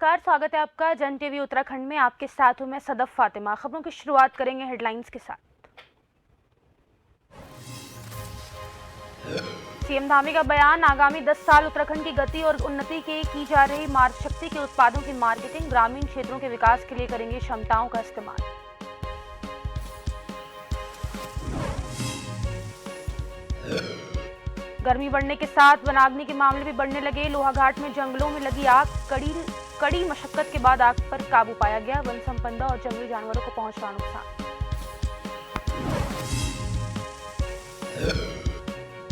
नमस्कार, स्वागत है आपका जन टीवी उत्तराखंड में। आपके साथ हूं मैं सदफ फातिमा। खबरों की शुरुआत करेंगे हेडलाइंस के साथ। सीएम धामी का बयान, आगामी 10 साल उत्तराखंड की गति और उन्नति की जा रही मार्ग शक्ति के उत्पादों की मार्केटिंग, ग्रामीण क्षेत्रों के विकास के लिए करेंगे क्षमताओं का इस्तेमाल। गर्मी बढ़ने के साथ वनाग्नि के मामले भी बढ़ने लगे। लोहाघाट में जंगलों में लगी आग, कड़ी मशक्कत के बाद आग पर काबू पाया गया। वन संपदा और जंगली जानवरों को पहुंच रहा नुकसान।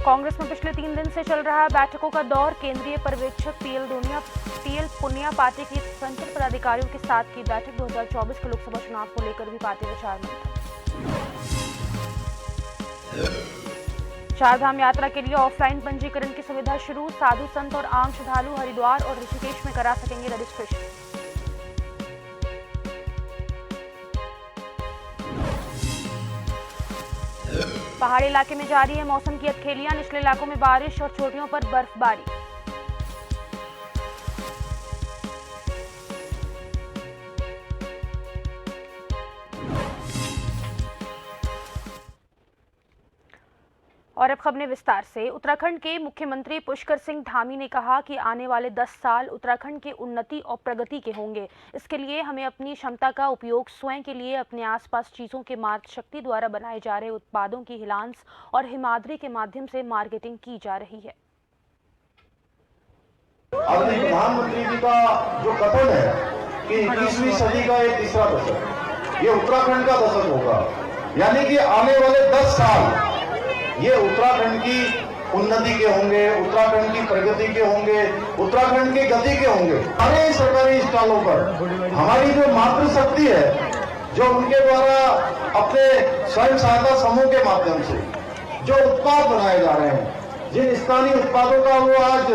कांग्रेस में पिछले 3 दिन से चल रहा बैठकों का दौर। केंद्रीय पर्यवेक्षक पीएल पुनिया पार्टी के स्वतंत्र पदाधिकारियों के साथ की बैठक। 2024 के लोकसभा चुनाव को लेकर भी पार्टी विचार मंथन। चारधाम यात्रा के लिए ऑफलाइन पंजीकरण की सुविधा शुरू। साधु संत और आम श्रद्धालु हरिद्वार और ऋषिकेश में करा सकेंगे रजिस्ट्रेशन। पहाड़ी इलाके में जारी है मौसम की अटखेलियां। निचले इलाकों में बारिश और चोटियों पर बर्फबारी। और अब खबरें विस्तार से। उत्तराखंड के मुख्यमंत्री पुष्कर सिंह धामी ने कहा कि आने वाले 10 साल उत्तराखंड के उन्नति और प्रगति के होंगे। इसके लिए हमें अपनी क्षमता का उपयोग स्वयं के लिए अपने आसपास चीजों के मार्ग शक्ति द्वारा बनाए जा रहे उत्पादों की हिलांस और हिमाद्री के माध्यम से मार्केटिंग की जा रही है। प्रधानमंत्री जी का जो कथन है कि 21वीं सदी का एक तीसरा दशक, ये उत्तराखंड का दशक होगा। यानी कि आने वाले 10 साल ये उत्तराखंड की उन्नति के होंगे, उत्तराखंड की प्रगति के होंगे, उत्तराखंड की गति के होंगे। हमारे सरकारी स्टॉलों पर हमारी जो मातृशक्ति है, जो उनके द्वारा अपने स्वयं सहायता समूह के माध्यम से जो उत्पाद बनाए जा रहे हैं, जिन स्थानीय उत्पादों का वो आज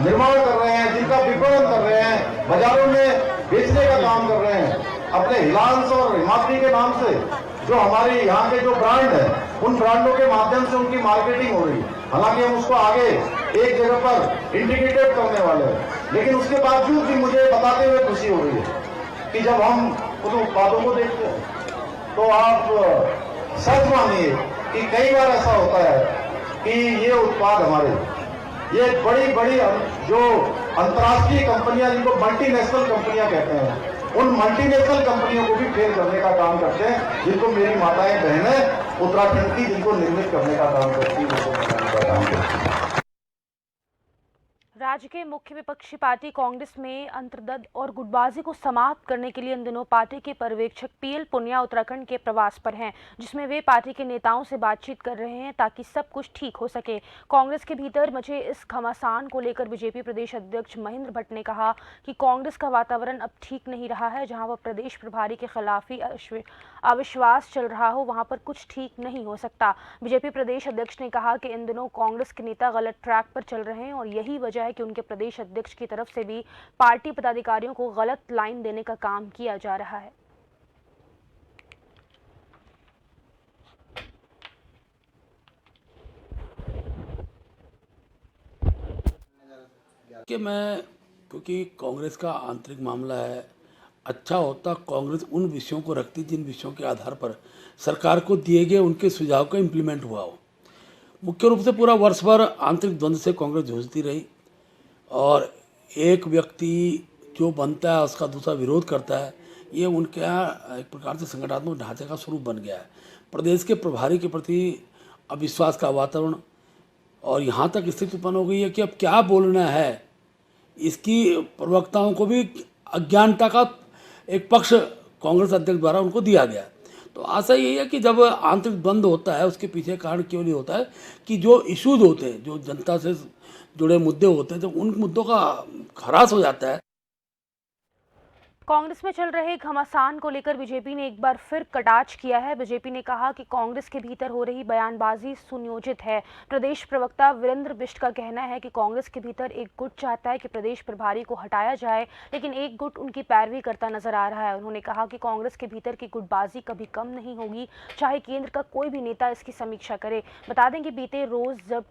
निर्माण कर रहे हैं, जिनका विपणन कर रहे हैं, बाजारों में बेचने का काम कर रहे हैं, अपने हिलांस और हिमाद्री के नाम से जो हमारे यहाँ के जो ब्रांड है, उन ब्रांडों के माध्यम से उनकी मार्केटिंग हो रही है। हालांकि हम उसको आगे एक जगह पर इंटीग्रेटेड करने वाले हैं, लेकिन उसके बावजूद भी मुझे बताते हुए खुशी हो रही है कि जब हम उन उत्पादों को देखते हैं तो आप सच मानिए कि कई बार ऐसा होता है कि ये उत्पाद हमारे, ये बड़ी बड़ी जो अंतर्राष्ट्रीय कंपनियां, जिनको मल्टीनेशनल कंपनियां कहते हैं, उन मल्टीनेशनल कंपनियों को भी फेल करने का काम करते हैं, जिनको मेरी माताएं बहनें उत्तराखंड की, जिनको निर्मित करने का काम करती है, उनको बनाने का काम करती है। राज्य के मुख्य विपक्षी पार्टी कांग्रेस में अंतर्गत और गुटबाजी को समाप्त करने के लिए इन दिनों पार्टी के पर्यवेक्षक पीएल पुनिया उत्तराखंड के प्रवास पर हैं, जिसमें वे पार्टी के नेताओं से बातचीत कर रहे हैं ताकि सब कुछ ठीक हो सके। कांग्रेस के भीतर मचे इस घमासान को लेकर बीजेपी प्रदेश अध्यक्ष महेंद्र भट्ट ने कहा कि कांग्रेस का वातावरण अब ठीक नहीं रहा है। जहाँ वह प्रदेश प्रभारी के खिलाफ ही अविश्वास चल रहा हो, वहाँ पर कुछ ठीक नहीं हो सकता। बीजेपी प्रदेश अध्यक्ष ने कहा कि इन दिनों कांग्रेस के नेता गलत ट्रैक पर चल रहे हैं और यही वजह है कि उनके प्रदेश अध्यक्ष की तरफ से भी पार्टी पदाधिकारियों को गलत लाइन देने का काम किया जा रहा है। कि मैं, क्योंकि कांग्रेस का आंतरिक मामला है, अच्छा होता कांग्रेस उन विषयों को रखती जिन विषयों के आधार पर सरकार को दिए गए उनके सुझाव का इम्प्लीमेंट हुआ हो। मुख्य रूप से पूरा वर्ष भर आंतरिक द्वंद्व से कांग्रेस जूझती रही और एक व्यक्ति जो बनता है उसका दूसरा विरोध करता है, ये उनके यहाँ एक प्रकार से संगठनात्मक ढांचे का स्वरूप बन गया है। प्रदेश के प्रभारी के प्रति अविश्वास का वातावरण और यहाँ तक स्थिति उत्पन्न हो गई है कि अब क्या बोलना है, इसकी प्रवक्ताओं को भी अज्ञानता का एक पक्ष कांग्रेस अध्यक्ष द्वारा उनको दिया गया। तो आशा यही है कि जब आंतरिक द्वंद्व होता है, उसके पीछे कारण क्यों नहीं होता है कि जो इश्यूज होते हैं, जो जनता से जुड़े मुद्दे होते हैं, जब उन मुद्दों का खरास हो जाता है। कांग्रेस में चल रहे घमासान को लेकर बीजेपी ने एक बार फिर कटाक्ष किया है। बीजेपी ने कहा कि कांग्रेस के भीतर हो रही बयानबाजी सुनियोजित है। प्रदेश प्रवक्ता वीरेंद्र बिष्ट का कहना है कि कांग्रेस के भीतर एक गुट चाहता है कि प्रदेश प्रभारी को हटाया जाए, लेकिन एक गुट उनकी पैरवी करता नजर आ रहा है। उन्होंने कहा कि कांग्रेस के भीतर की गुटबाजी कभी कम नहीं होगी, चाहे केंद्र का कोई भी नेता इसकी समीक्षा करे। बता दें कि बीते रोज जब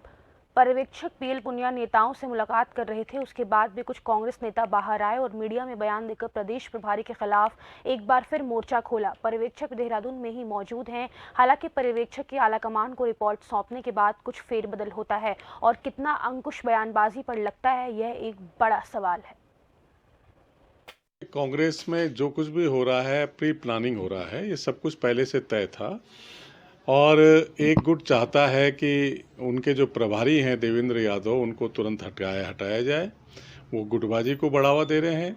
पर्यवेक्षक पीएल पुनिया नेताओं से मुलाकात कर रहे थे। उसके बाद भी कुछ कांग्रेस नेता बाहर आए और मीडिया में बयान देकर प्रदेश प्रभारी के खिलाफ एक बार फिर मोर्चा खोला। पर्यवेक्षक देहरादून में ही मौजूद हैं। हालांकि पर्यवेक्षक की आलाकमान को रिपोर्ट सौंपने के बाद कुछ फेरबदल होता है और कितना अंकुश बयानबाजी पर लगता है, यह एक बड़ा सवाल है। कांग्रेस में जो कुछ भी हो रहा है प्री प्लानिंग हो रहा है, ये सब कुछ पहले से तय था और एक गुट चाहता है कि उनके जो प्रभारी हैं देवेंद्र यादव, उनको तुरंत हटाया जाए। वो गुटबाजी को बढ़ावा दे रहे हैं।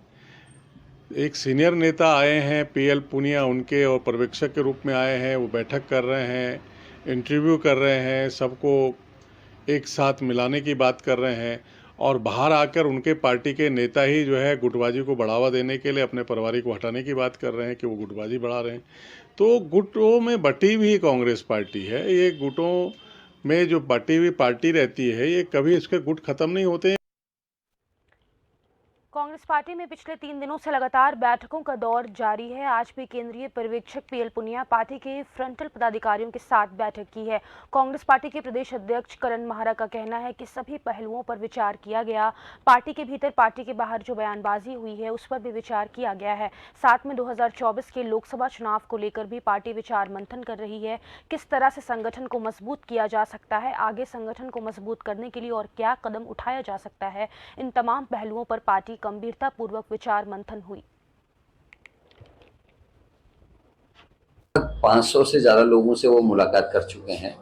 एक सीनियर नेता आए हैं पीएल पुनिया, उनके और पर्यवेक्षक के रूप में आए हैं। वो बैठक कर रहे हैं, इंटरव्यू कर रहे हैं, सबको एक साथ मिलाने की बात कर रहे हैं और बाहर आकर उनके पार्टी के नेता ही जो है गुटबाजी को बढ़ावा देने के लिए अपने परिवार को हटाने की बात कर रहे हैं कि वो गुटबाजी बढ़ा रहे हैं। तो गुटों में बटी हुई कांग्रेस पार्टी है। ये गुटों में जो बटी हुई पार्टी रहती है, ये कभी इसके गुट खत्म नहीं होते। कांग्रेस पार्टी में पिछले 3 दिनों से लगातार बैठकों का दौर जारी है। आज भी केंद्रीय पर्यवेक्षक पीएल पुनिया पार्टी के फ्रंटल पदाधिकारियों के साथ बैठक की है। कांग्रेस पार्टी के प्रदेश अध्यक्ष करण माहरा का कहना है कि सभी पहलुओं पर विचार किया गया। पार्टी के भीतर, पार्टी के बाहर जो बयानबाजी हुई है उस पर भी विचार किया गया है। साथ में 2024 के लोकसभा चुनाव को लेकर भी पार्टी विचार मंथन कर रही है। किस तरह से संगठन को मजबूत किया जा सकता है, आगे संगठन को मजबूत करने के लिए और क्या कदम उठाया जा सकता है, इन तमाम पहलुओं पर पार्टी गंभीरता पूर्वक विचार मंथन हुई। 500 से ज्यादा लोगों से वो मुलाकात कर चुके हैं।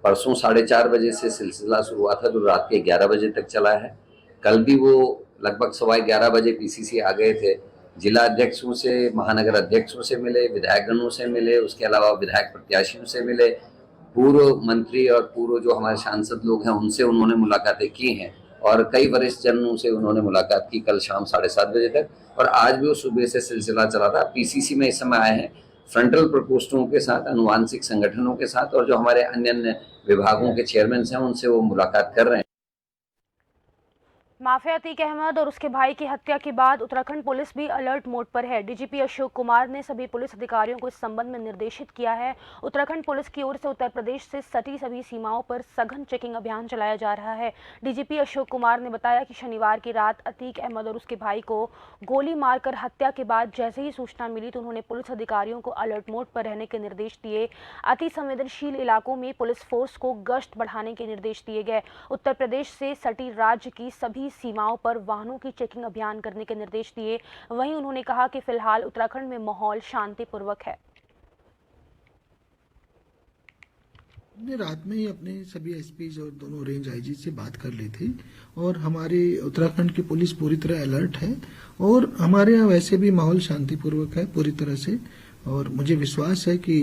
परसों 4:30 बजे से सिलसिला शुरू हुआ था जो रात के 11 बजे तक चला है। कल भी वो लगभग 11:15 बजे पीसीसी आ गए थे। जिला अध्यक्षों से, महानगर अध्यक्षों से मिले, विधायकगणों से मिले, उसके अलावा विधायक प्रत्याशियों से मिले, पूर्व मंत्री और पूर्व जो हमारे सांसद लोग हैं उनसे उन्होंने मुलाकातें की हैं और कई वरिष्ठ जनों से उन्होंने मुलाकात की कल शाम 7:30 बजे तक। और आज भी वो सुबह से सिलसिला चला था। पीसीसी में इस समय आए हैं फ्रंटल प्रकोष्ठों के साथ, अनुवांशिक संगठनों के साथ और जो हमारे अन्य विभागों के चेयरमैन हैं उनसे वो मुलाकात कर रहे हैं। माफिया अतीक अहमद और उसके भाई की हत्या के बाद उत्तराखंड पुलिस भी अलर्ट मोड पर है। डीजीपी अशोक कुमार ने सभी पुलिस अधिकारियों को इस संबंध में निर्देशित किया है। उत्तराखंड पुलिस की ओर से उत्तर प्रदेश से सटी सभी सीमाओं पर सघन चेकिंग अभियान चलाया जा रहा है। डीजीपी अशोक कुमार ने बताया कि शनिवार की रात अतीक अहमद और उसके भाई को गोली मारकर हत्या के बाद जैसे ही सूचना मिली तो उन्होंने पुलिस अधिकारियों को अलर्ट मोड पर रहने के निर्देश दिए। अति संवेदनशील इलाकों में पुलिस फोर्स को गश्त बढ़ाने के निर्देश दिए गए। उत्तर प्रदेश से सटी राज्य की सभी सीमाओं पर वाहनों की चेकिंग अभियान करने के निर्देश दिए। वहीं उन्होंने कहा कि फिलहाल उत्तराखंड में माहौल शांतिपूर्वक है। हमने रात में ही अपने सभी एसपीज और दोनों रेंज आईजी से बात कर ली थी और हमारी उत्तराखंड की पुलिस पूरी तरह अलर्ट है और हमारे यहाँ वैसे भी माहौल शांतिपूर्वक है पूरी तरह से और मुझे विश्वास है कि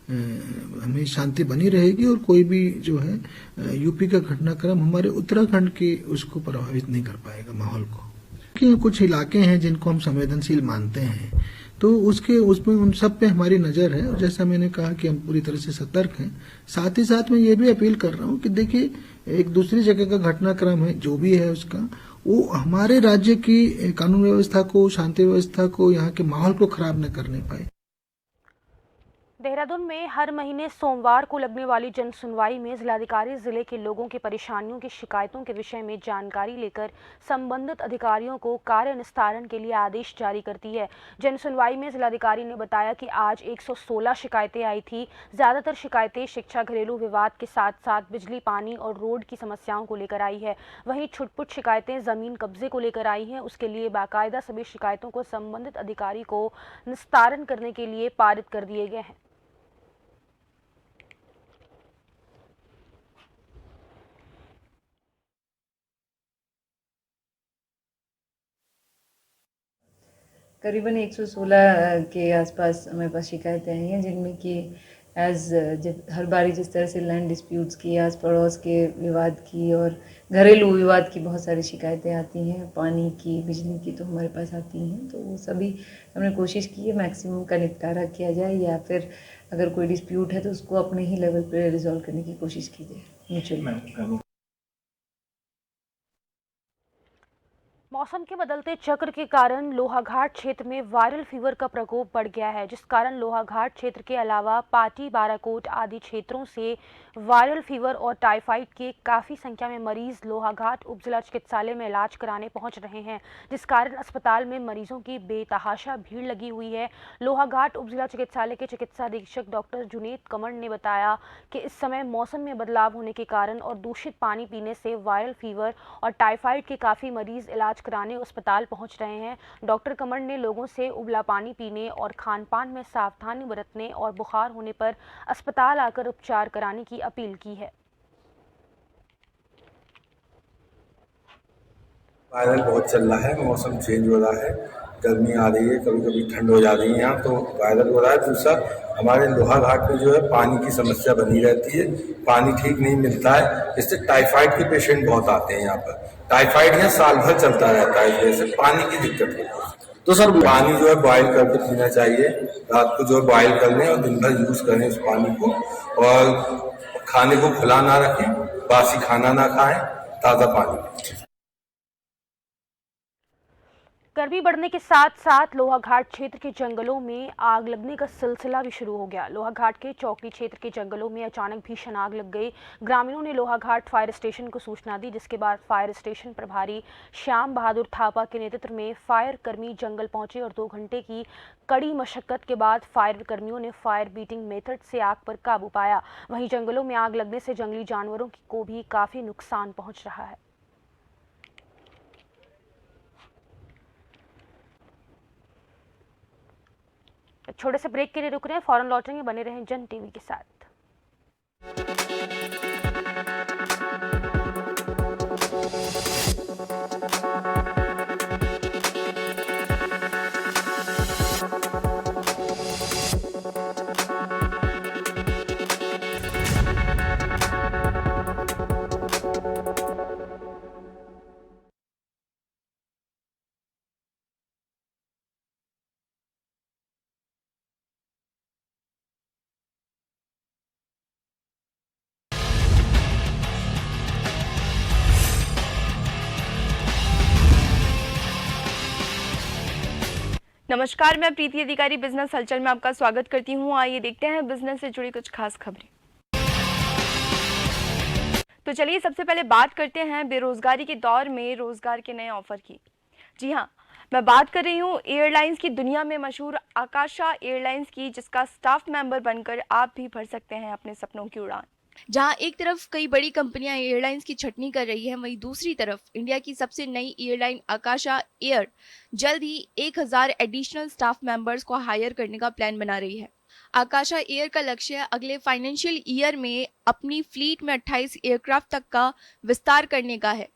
हमें शांति बनी रहेगी और कोई भी जो है यूपी का घटनाक्रम हमारे उत्तराखंड की उसको प्रभावित नहीं कर पाएगा माहौल को। कि कुछ इलाके हैं जिनको हम संवेदनशील मानते हैं तो उसमें उन सब पे हमारी नजर है और जैसा मैंने कहा कि हम पूरी तरह से सतर्क हैं। साथ ही साथ मैं ये भी अपील कर रहा हूँ कि देखिए एक दूसरी जगह का घटनाक्रम है जो भी है उसका वो हमारे राज्य की कानून व्यवस्था को, शांति व्यवस्था को, यहाँ के माहौल को खराब न करने पाए। देहरादून में हर महीने सोमवार को लगने वाली जन सुनवाई में जिलाधिकारी जिले के लोगों की परेशानियों की शिकायतों के विषय में जानकारी लेकर संबंधित अधिकारियों को कार्य निस्तारण के लिए आदेश जारी करती है। जन सुनवाई में जिलाधिकारी ने बताया कि आज 116 शिकायतें आई थी। ज्यादातर शिकायतें शिक्षा, घरेलू विवाद के साथ साथ बिजली, पानी और रोड की समस्याओं को लेकर आई है। वहीं छुटपुट शिकायतें जमीन कब्जे को लेकर आई हैं। उसके लिए बाकायदा सभी शिकायतों को संबंधित अधिकारी को निस्तारण करने के लिए पारित कर दिए गए हैं। करीबन 116 के आसपास हमारे पास शिकायतें आई हैं जिनमें कि हर बारी जिस तरह से लैंड डिस्प्यूट्स की, आस पड़ोस के विवाद की और घरेलू विवाद की बहुत सारी शिकायतें आती हैं, पानी की, बिजली की तो हमारे पास आती हैं। तो वो सभी हमने कोशिश की है मैक्सिमम का निपटारा किया जाए या फिर अगर कोई डिस्प्यूट है तो उसको अपने ही लेवल पर रिजॉल्व करने की कोशिश की जाए म्यूचुअली। मौसम के बदलते चक्र के कारण लोहाघाट क्षेत्र में वायरल फीवर का प्रकोप बढ़ गया है, जिस कारण लोहाघाट क्षेत्र के अलावा पाटी, बाराकोट आदि क्षेत्रों से वायरल फीवर और टाइफाइड के काफ़ी संख्या में मरीज लोहाघाट उपजिला चिकित्सालय में इलाज कराने पहुंच रहे हैं, जिस कारण अस्पताल में मरीजों की बेतहाशा भीड़ लगी हुई है। लोहाघाट उपजिला चिकित्सालय के चिकित्सा अधीक्षक डॉक्टर जुनेद कमर ने बताया कि इस समय मौसम में बदलाव होने के कारण और दूषित पानी पीने से वायरल फीवर और टाइफाइड के काफ़ी मरीज इलाज कराने अस्पताल पहुंच रहे हैं। डॉक्टर कमर ने लोगों से उबला पानी पीने और खान पान में सावधानी बरतने और बुखार होने पर अस्पताल आकर उपचार कराने की अपील की है। वायरल बहुत चल रहा है, मौसम चेंज हो रहा है, गर्मी आ रही है, कभी कभी ठंड हो जा रही है, यहाँ तो वायरल हो रहा है। दूसरा, हमारे लोहाघाट में जो है पानी की समस्या बनी रहती है, पानी ठीक नहीं मिलता है, इससे टाइफाइड के पेशेंट बहुत आते हैं यहाँ पर। टाइफाइड यहाँ साल भर चलता रहता है, इस वजह से पानी की दिक्कत है। तो सर पानी जो है बॉयल करके पीना चाहिए, रात को जो है बॉयल कर लें और दिन भर यूज करें उस पानी को, और खाने को खुला ना रखें, बासी खाना ना खाएं, ताज़ा पानी पिएं। गर्मी बढ़ने के साथ साथ लोहाघाट क्षेत्र के जंगलों में आग लगने का सिलसिला भी शुरू हो गया। लोहाघाट के चौकी क्षेत्र के जंगलों में अचानक भीषण आग लग गई। ग्रामीणों ने लोहाघाट फायर स्टेशन को सूचना दी, जिसके बाद फायर स्टेशन प्रभारी श्याम बहादुर थापा के नेतृत्व में फायर कर्मी जंगल पहुंचे और 2 घंटे की कड़ी मशक्कत के बाद फायर कर्मियों ने फायर बीटिंग मेथड से आग पर काबू पाया। वहीं जंगलों में आग लगने से जंगली जानवरों को भी काफ़ी नुकसान पहुँच रहा है। छोटे से ब्रेक के लिए रुक रहे हैं, फौरन लौटेंगे, बने रहें जन टीवी के साथ। नमस्कार, मैं प्रीति अधिकारी बिजनेस हलचल में आपका स्वागत करती हूं। आइए देखते हैं बिजनेस से जुड़ी कुछ खास खबरें। तो चलिए सबसे पहले बात करते हैं बेरोजगारी के दौर में रोजगार के नए ऑफर की। जी हां, मैं बात कर रही हूं एयरलाइंस की दुनिया में मशहूर आकाशा एयरलाइंस की, जिसका स्टाफ मेंबर बनकर आप भी भर सकते हैं अपने सपनों की उड़ान। जहां एक तरफ कई बड़ी कंपनियां एयरलाइंस की छटनी कर रही हैं, वहीं दूसरी तरफ इंडिया की सबसे नई एयरलाइन आकाशा एयर जल्द ही 1000 एडिशनल स्टाफ मेंबर्स को हायर करने का प्लान बना रही है। आकाशा एयर का लक्ष्य अगले फाइनेंशियल ईयर में अपनी फ्लीट में 28 एयरक्राफ्ट तक का विस्तार करने का है।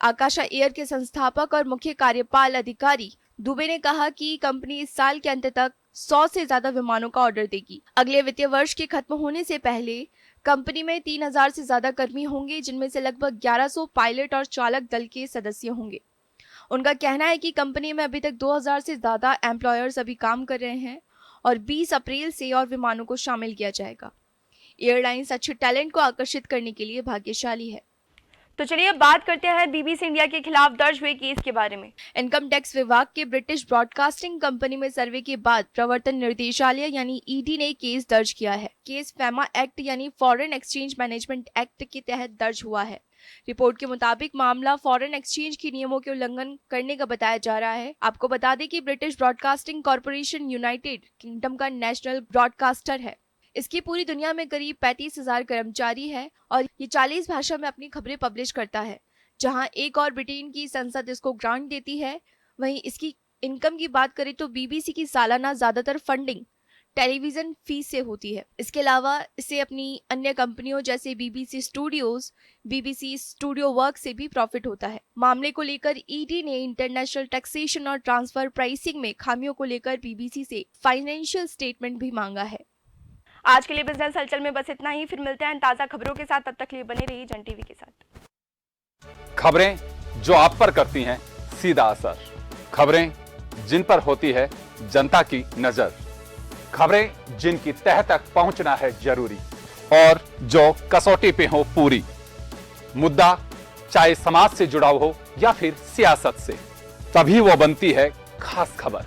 आकाशा एयर के संस्थापक और मुख्य कार्यपाल अधिकारी दुबे ने कहा कि कंपनी इस साल के अंत तक 100 से ज्यादा विमानों का ऑर्डर देगी। अगले वित्तीय वर्ष के खत्म होने से पहले कंपनी में 3000 से ज्यादा कर्मी होंगे, जिनमें से लगभग 1100 पायलट और चालक दल के सदस्य होंगे। उनका कहना है कि कंपनी में अभी तक 2000 से ज्यादा एम्प्लॉयर्स अभी काम कर रहे हैं और 20 अप्रैल से और विमानों को शामिल किया जाएगा। एयरलाइंस अच्छे टैलेंट को आकर्षित करने के लिए भाग्यशाली है। तो चलिए अब बात करते हैं बीबीसी इंडिया के खिलाफ दर्ज हुए केस के बारे में। इनकम टैक्स विभाग के ब्रिटिश ब्रॉडकास्टिंग कंपनी में सर्वे के बाद प्रवर्तन निर्देशालय यानी ईडी ने केस दर्ज किया है। केस फैमा एक्ट यानी फॉरेन एक्सचेंज मैनेजमेंट एक्ट के तहत दर्ज हुआ है। रिपोर्ट के मुताबिक मामला फॉरेन एक्सचेंज के नियमों के उल्लंघन करने का बताया जा रहा है। आपको बता दें कि British broadcasting corporation United kingdom का नेशनल ब्रॉडकास्टर है। इसकी पूरी दुनिया में करीब 35,000 कर्मचारी है और ये 40 भाषा में अपनी खबरें पब्लिश करता है। जहां एक और ब्रिटेन की संसद इसको ग्रांट देती है। वहीं इसकी इनकम की बात करें तो बीबीसी की सालाना ज्यादातर फंडिंग टेलीविजन फीस से होती है। इसके अलावा इसे अपनी अन्य कंपनियों जैसे BBC studios, BBC studio work से भी प्रॉफिट होता है। मामले को लेकर ईडी ने इंटरनेशनल टैक्सेशन और ट्रांसफर प्राइसिंग में खामियों को लेकर बीबीसी से फाइनेंशियल स्टेटमेंट भी मांगा है। आज के लिए बिजनेस हलचल में बस इतना ही। फिर मिलते हैं ताजा खबरों के साथ, तब तक के लिए बने रहिए जन टीवी के साथ। खबरें जो आप पर करती हैं सीधा असर, खबरें जिन पर होती है जनता की नजर, खबरें जिनकी तह तक पहुंचना है जरूरी और जो कसौटी पे हो पूरी। मुद्दा चाहे समाज से जुड़ाव हो या फिर सियासत से, तभी वो बनती है खास खबर।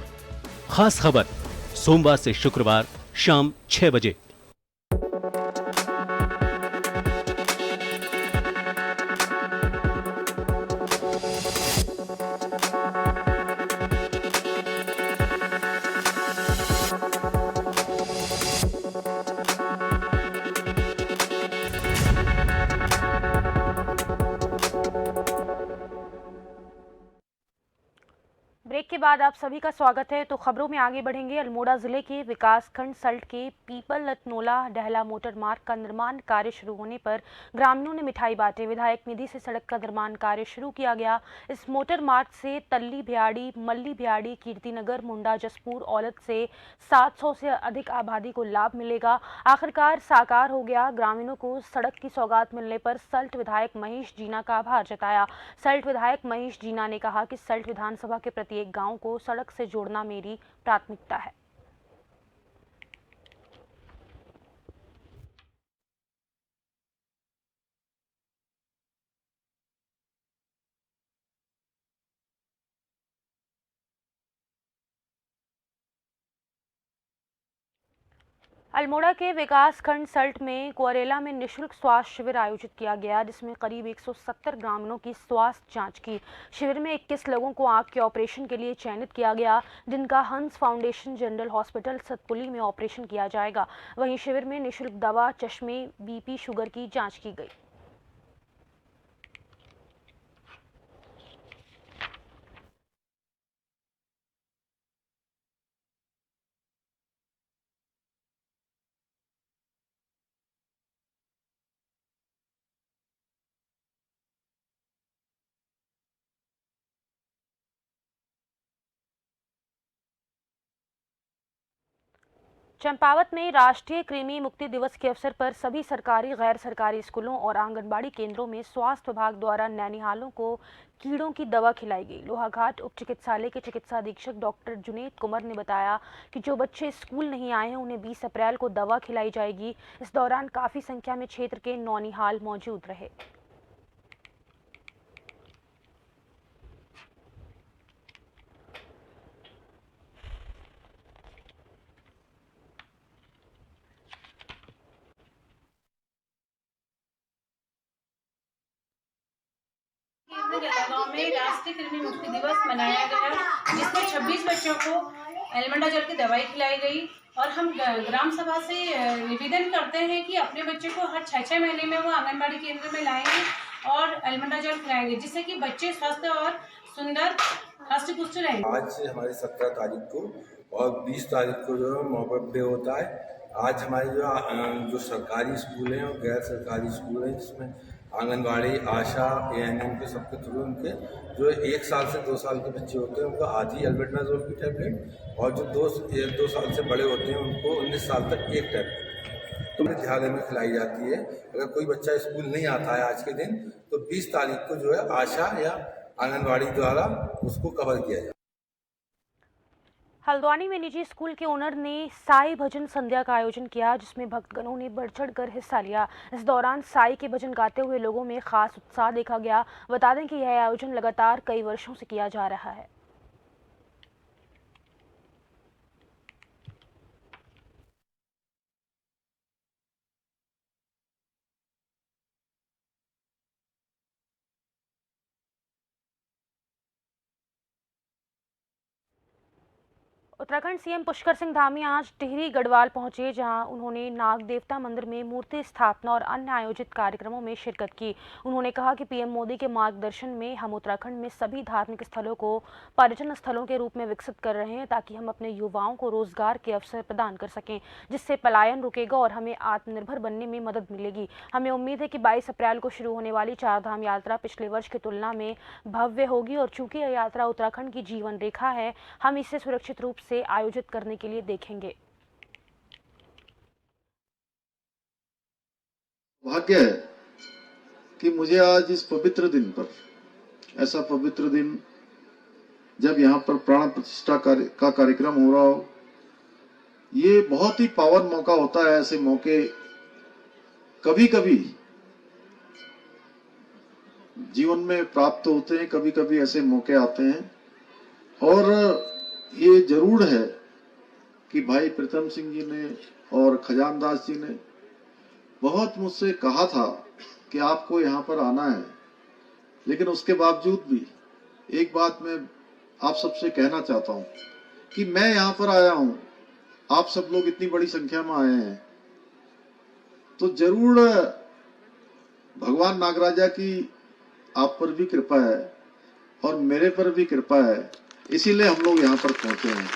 खास खबर सोमवार से शुक्रवार शाम 6 बजे। ब्रेक के बाद आप सभी का स्वागत है। तो खबरों में आगे बढ़ेंगे। अल्मोड़ा जिले के विकासखंड सल्ट के पीपल लतनोला डहला मोटर मार्ग का निर्माण कार्य शुरू होने पर ग्रामीणों ने मिठाई बांटे। विधायक निधि से सड़क का निर्माण कार्य शुरू किया गया। इस मोटर मार्ग से तल्ली भियाड़ी, मल्ली भियाड़ी, कीर्तिनगर, मुंडा, जसपुर, औलत से 700 से अधिक आबादी को लाभ मिलेगा। आखिरकार साकार हो गया। ग्रामीणों को सड़क की सौगात मिलने पर सल्ट विधायक महेश जीना का आभार जताया। सल्ट विधायक महेश जीना ने कहा कि सल्ट विधानसभा के प्रत्येक गांव को सड़क से जोड़ना मेरी प्राथमिकता है। अल्मोड़ा के विकास खंड सल्ट में कुआरेला में निशुल्क स्वास्थ्य शिविर आयोजित किया गया, जिसमें करीब 170 ग्रामीणों की स्वास्थ्य जांच की। शिविर में 21 लोगों को आंख के ऑपरेशन के लिए चयनित किया गया, जिनका हंस फाउंडेशन जनरल हॉस्पिटल सतपुली में ऑपरेशन किया जाएगा। वहीं शिविर में निशुल्क दवा, चश्मे, बीपी, शुगर की जाँच की गई। चंपावत में राष्ट्रीय कृमि मुक्ति दिवस के अवसर पर सभी सरकारी, गैर सरकारी स्कूलों और आंगनबाड़ी केंद्रों में स्वास्थ्य विभाग द्वारा नैनिहालों को कीड़ों की दवा खिलाई गई। लोहाघाट उप चिकित्सालय के चिकित्सा अधीक्षक डॉक्टर जुनेद कुमार ने बताया कि जो बच्चे स्कूल नहीं आए हैं उन्हें 20 अप्रैल को दवा खिलाई जाएगी। इस दौरान काफी संख्या में क्षेत्र के नौनिहाल मौजूद रहे। गांव में राष्ट्रीय कृमि मुक्ति दिवस मनाया गया, जिसमें 26 बच्चों को एल्बेंडाजोल की दवाई खिलाई गई। और हम ग्राम सभा से निवेदन करते हैं कि अपने बच्चे को हर 6-6 महीने में वो आंगनबाड़ी केंद्र में लाएंगे और एल्बेंडाजोल खिलाएंगे, जिससे कि बच्चे स्वस्थ और सुंदर हष्ट पुष्ट रहेंगे। आज से हमारी 17 तारीख को और 20 तारीख को जो है मॉपअप डे होता है। आज हमारे जो सरकारी स्कूल हैं और गैर सरकारी स्कूल हैं, जिसमें आंगनबाड़ी, आशा, एएनएम के सबके थ्रू उनके जो 1 साल से 2 साल के बच्चे होते हैं उनको आधी एल्बेंडाजोल की टैबलेट, और जो 2 साल से बड़े होते हैं उनको 19 साल तक एक टैबलेट तो विद्यालय में खिलाई जाती है। अगर कोई बच्चा स्कूल नहीं आता है आज के दिन, तो 20 तारीख को जो है आशा या आंगनबाड़ी द्वारा उसको कवर किया जाए। हल्द्वानी में निजी स्कूल के ओनर ने साई भजन संध्या का आयोजन किया, जिसमें भक्तगणों ने बढ़ चढ़कर हिस्सा लिया। इस दौरान साई के भजन गाते हुए लोगों में खास उत्साह देखा गया। बता दें कि यह आयोजन लगातार कई वर्षों से किया जा रहा है। उत्तराखंड सीएम पुष्कर सिंह धामी आज टिहरी गढ़वाल पहुंचे, जहां उन्होंने नाग देवता मंदिर में मूर्ति स्थापना और अन्य आयोजित कार्यक्रमों में शिरकत की। उन्होंने कहा कि पीएम मोदी के मार्गदर्शन में हम उत्तराखंड में सभी धार्मिक स्थलों को पर्यटन स्थलों के रूप में विकसित कर रहे हैं, ताकि हम अपने युवाओं को रोजगार के अवसर प्रदान कर सकें, जिससे पलायन रुकेगा और हमें आत्मनिर्भर बनने में मदद मिलेगी। हमें उम्मीद है कि 22 अप्रैल को शुरू होने वाली चारधाम यात्रा पिछले वर्ष की तुलना में भव्य होगी, और चूंकि यह यात्रा उत्तराखंड की जीवन रेखा है, हम इसे सुरक्षित रूप से आयोजित करने के लिए देखेंगे। भाग्य है कि मुझे आज इस पवित्र दिन पर, ऐसा पवित्र दिन जब यहाँ पर प्राण प्रतिष्ठा का कार्यक्रम हो रहा हो, ये बहुत ही पावन मौका होता है। ऐसे मौके कभी कभी जीवन में प्राप्त होते हैं, कभी कभी ऐसे मौके आते हैं। और ये जरूर है कि भाई प्रीतम सिंह जी ने और खजानदास जी ने बहुत मुझसे कहा था कि आपको यहाँ पर आना है, लेकिन उसके बावजूद भी एक बात मैं आप सबसे कहना चाहता हूँ कि मैं यहाँ पर आया हूँ, आप सब लोग इतनी बड़ी संख्या में आए हैं, तो जरूर भगवान नागराजा की आप पर भी कृपा है और मेरे पर भी कृपा है, इसीलिए हम लोग यहाँ पर पहुंचे हैं।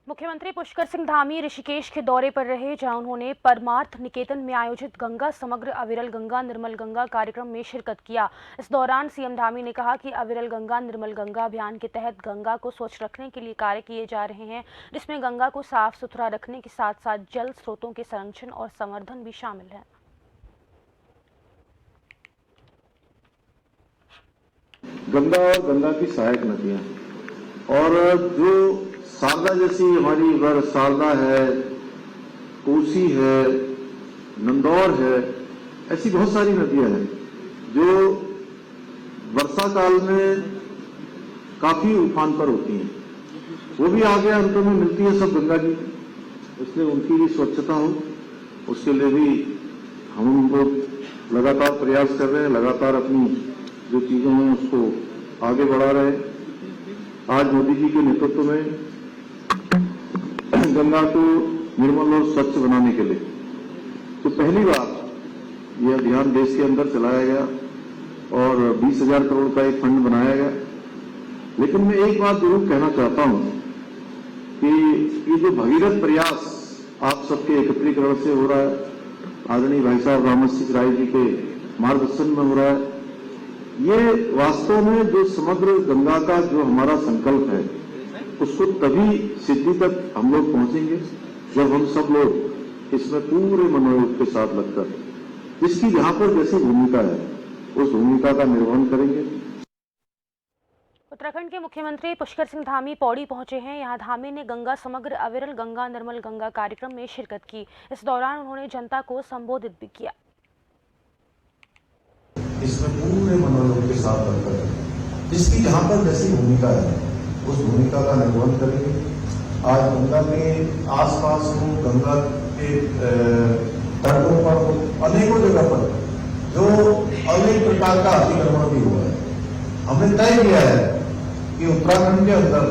मुख्यमंत्री पुष्कर सिंह धामी ऋषिकेश के दौरे पर रहे, जहां उन्होंने परमार्थ निकेतन में आयोजित गंगा समग्र अविरल गंगा निर्मल गंगा कार्यक्रम में शिरकत किया। इस दौरान सीएम धामी ने कहा कि अविरल गंगा निर्मल गंगा अभियान के तहत गंगा को स्वच्छ रखने के लिए कार्य किए जा रहे हैं, जिसमें गंगा को साफ सुथरा रखने के साथ साथ जल स्रोतों के संरक्षण और संवर्धन भी शामिल है। गंगा और गंगा की सहायक नदियां और जो शारदा जैसी हमारी इधर शारदा है, कोसी है, नंदौर है, ऐसी बहुत सारी नदियां हैं जो वर्षा काल में काफी उफान पर होती हैं, वो भी आगे अंतों में मिलती है सब गंगा जी, इसलिए उनकी भी स्वच्छता हो, उसके लिए भी हम लोग लगातार प्रयास कर रहे हैं, लगातार अपनी जो चीजें हैं उसको आगे बढ़ा रहे हैं। आज मोदी जी के नेतृत्व में गंगा को निर्मल और स्वच्छ बनाने के लिए तो पहली बार यह अभियान देश के अंदर चलाया गया और 20,000 करोड़ का एक फंड बनाया गया। लेकिन मैं एक बात जरूर कहना चाहता हूं कि ये जो भगीरथ प्रयास आप सबके एकत्रीकरण से हो रहा है, आदरणीय भाई साहब रामसिंह राय जी के मार्गदर्शन में हो रहा है, ये वास्तव में जो समग्र गंगा का जो हमारा संकल्प है उसको तभी सिद्धि तक हम लोग पहुंचेंगे जब हम सब लोग इसमें पूरे मनोयोग के साथ लगकर जिसकी जहां पर जैसी भूमिका है उस भूमिका का निर्वहन करेंगे। उत्तराखंड के मुख्यमंत्री पुष्कर सिंह धामी पौड़ी पहुंचे हैं। यहां धामी ने गंगा समग्र अविरल गंगा निर्मल गंगा कार्यक्रम में शिरकत की। इस दौरान उन्होंने जनता को संबोधित भी किया। इसमें पूरे मनोयोग के साथ लगकर जिसकी जहां पर जैसी भूमिका है उस भूमिका का निर्वहन करेंगे। आज गंगा के आसपास हो, गंगा के तटों पर हो, अनेकों जगह पर जो अनेक प्रकार का अतिक्रमण भी हुआ है। हमने तय किया है कि उत्तराखंड के अंदर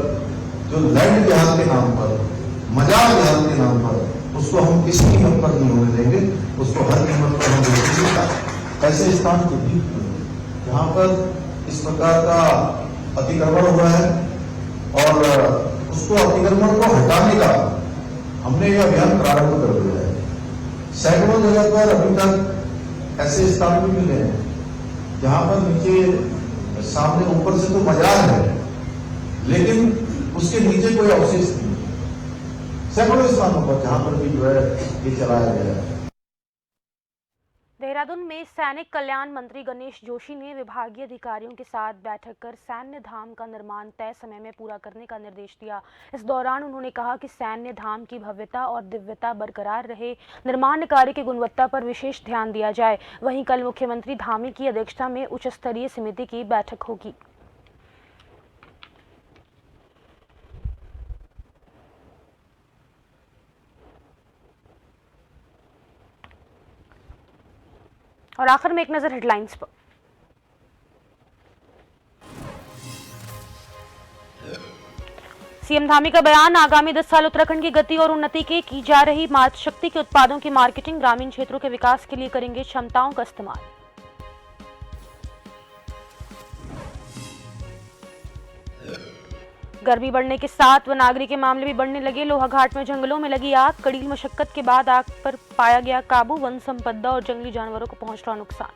जो लैंड जिहाद के नाम पर, मजाक जिहाद के नाम पर, उसको हम किसी कीमत पर नहीं होने देंगे, उसको हर कीमत पर हम रोकेंगे। ऐसे स्थान को भी जहां पर इस प्रकार का अतिक्रमण हुआ है और उसको अतिक्रमण को हटाने का हमने यह अभियान प्रारंभ कर दिया है। सैकड़ों जगह पर अभी तक ऐसे स्थान भी मिले हैं जहां पर नीचे सामने ऊपर से तो मजार है लेकिन उसके नीचे कोई अवशेष नहीं है। सैकड़ों स्थानों पर जहां पर भी जो है ये चलाया गया है। देहरादून में सैनिक कल्याण मंत्री गणेश जोशी ने विभागीय अधिकारियों के साथ बैठक कर सैन्य धाम का निर्माण तय समय में पूरा करने का निर्देश दिया। इस दौरान उन्होंने कहा कि सैन्य धाम की भव्यता और दिव्यता बरकरार रहे, निर्माण कार्य की गुणवत्ता पर विशेष ध्यान दिया जाए। वहीं कल मुख्यमंत्री धामी की अध्यक्षता में उच्च स्तरीय समिति की बैठक होगी। और आखिर में एक नजर हेडलाइंस पर। सीएम धामी का बयान, आगामी 10 साल उत्तराखंड की गति और उन्नति की जा रही मातृशक्ति के उत्पादों की मार्केटिंग, ग्रामीण क्षेत्रों के विकास के लिए करेंगे क्षमताओं का इस्तेमाल। गर्मी बढ़ने के साथ वनाग्नि के मामले भी बढ़ने लगे। लोहाघाट में जंगलों में लगी आग, कड़ी मशक्कत के बाद आग पर पाया गया काबू। वन संपदा और जंगली जानवरों को पहुंच रहा नुकसान।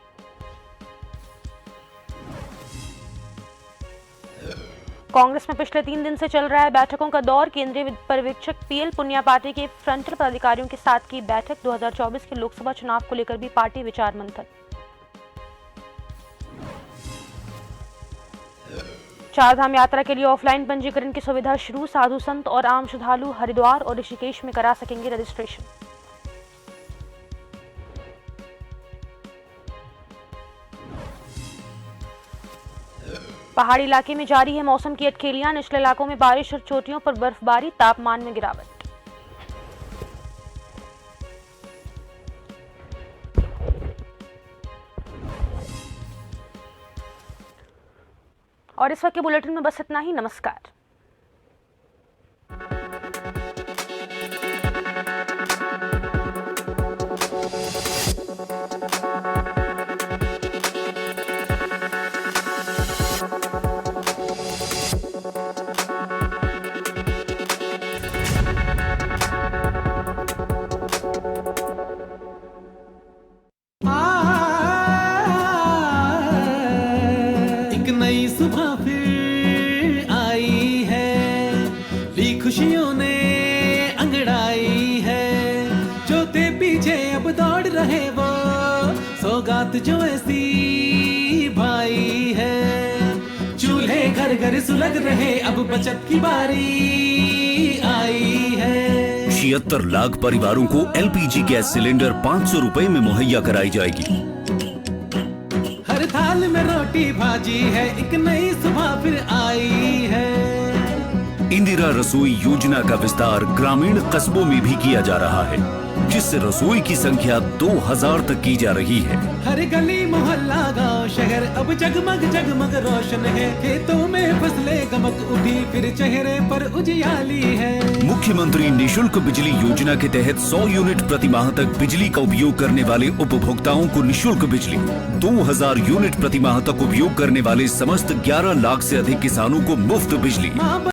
कांग्रेस में पिछले 3 दिन से चल रहा है बैठकों का दौर। केंद्रीय पर्यवेक्षक पीएल पुनिया पार्टी के फ्रंटल पदाधिकारियों के साथ की बैठक। 2024 के लोकसभा चुनाव को लेकर भी पार्टी विचार मंथन। चारधाम यात्रा के लिए ऑफलाइन पंजीकरण की सुविधा शुरू। साधु संत और आम श्रद्धालु हरिद्वार और ऋषिकेश में करा सकेंगे रजिस्ट्रेशन। पहाड़ी इलाके में जारी है मौसम की अटखेलियां, निचले इलाकों में बारिश और चोटियों पर बर्फबारी, तापमान में गिरावट। और इस वक्त के बुलेटिन में बस इतना ही। नमस्कार। सुबह फिर आई है, ली खुशियों ने अंगड़ाई है, जोते पीछे अब दौड़ रहे वो, सौगात जो ऐसी भाई है, चूल्हे घर घर सुलग रहे, अब बचत की बारी आई है। 76 लाख परिवारों को LPG गैस सिलेंडर 500 रुपए में मुहैया कराई जाएगी। हर थाल में रोटी भाजी है, एक नई सुबह फिर आई है। इंदिरा रसोई योजना का विस्तार ग्रामीण कस्बों में भी किया जा रहा है, जिससे रसोई की संख्या 2000 तक की जा रही है। हर गली मोहल्ला गांव शहर अब जगमग जगमग रोशन है, खेतों में फसलें गमक उठी, फिर चेहरे पर उजियाली है। मुख्यमंत्री निशुल्क बिजली योजना के तहत 100 यूनिट प्रति माह तक बिजली का उपयोग करने वाले उपभोक्ताओं को निशुल्क बिजली, 2000 यूनिट प्रति माह तक उपयोग करने वाले समस्त 11 लाख से अधिक किसानों को मुफ्त बिजली।